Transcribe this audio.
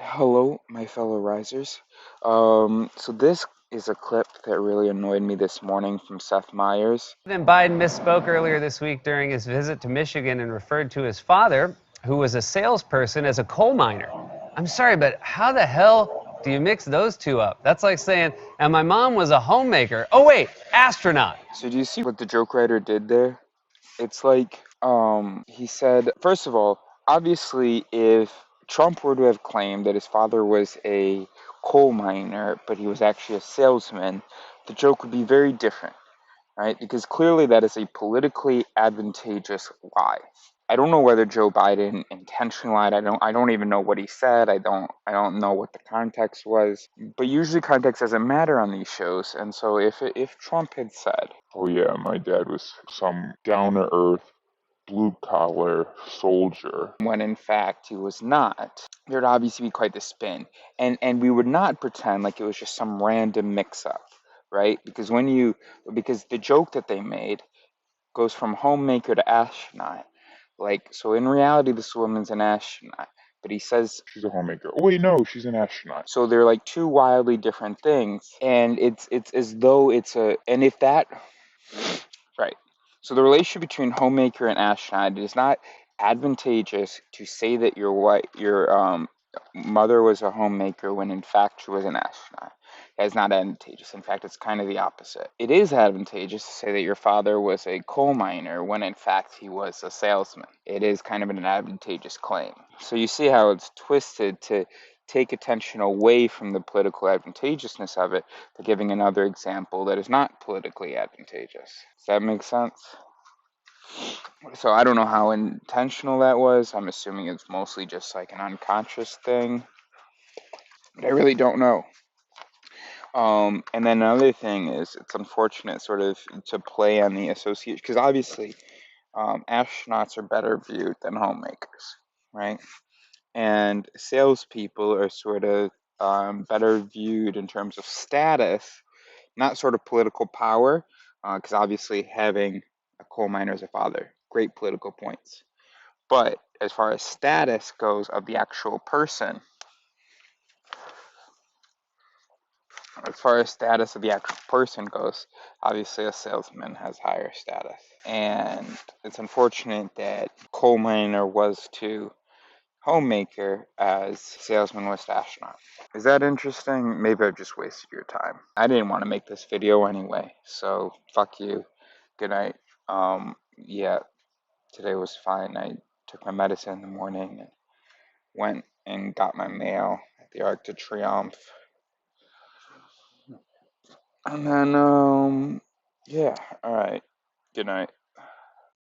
Hello, my fellow risers. So this is a clip that really annoyed me this morning from Seth Meyers. Then Biden misspoke earlier this week during his visit to Michigan and referred to his father, who was a salesperson, as a coal miner. I'm sorry, but how the hell do you mix those two up? That's like saying, and my mom was a homemaker. Oh, wait, astronaut. So do you see what the joke writer did there? It's like, he said, first of all, obviously, if Trump were to have claimed that his father was a coal miner, but he was actually a salesman, the joke would be very different, right? Because clearly that is a politically advantageous lie. I don't know whether Joe Biden intentionally lied. I don't even know what he said. I don't know what the context was. But usually context doesn't matter on these shows. And so if Trump had said, "Oh yeah, my dad was some down-to-earth, blue-collar soldier," when in fact he was not, there'd obviously be quite the spin. And we would not pretend like it was just some random mix up, right? Because the joke that they made goes from homemaker to astronaut. Like, so in reality, this woman's an astronaut, but he says, she's a homemaker. Oh wait, no, she's an astronaut. so they're like two wildly different things, and it's as though it's a, and if that, right. So the relationship between homemaker and astronaut is not advantageous to say that your mother was a homemaker when in fact she was an astronaut. That's not advantageous. In fact, it's kind of the opposite. It is advantageous to say that your father was a coal miner when in fact he was a salesman. It is kind of an advantageous claim. So you see how it's twisted to take attention away from the political advantageousness of it to giving another example that is not politically advantageous. Does that make sense? So I don't know how intentional that was. I'm assuming it's mostly just like an unconscious thing, but I really don't know. And then another thing is, it's unfortunate sort of to play on the association, because obviously astronauts are better viewed than homemakers, right? And salespeople are sort of better viewed in terms of status, not sort of political power, because obviously having a coal miner as a father, great political points. But as far as status goes of the actual person, as far as status of the actual person goes, obviously a salesman has higher status. And it's unfortunate that coal miner was to homemaker as salesman was to astronaut. Is that interesting? Maybe I've just wasted your time. I didn't want to make this video anyway, so fuck you. Good night. Yeah, today was fine. I took my medicine in the morning and went and got my mail at the Arc de Triomphe. And then, yeah, alright. Good night.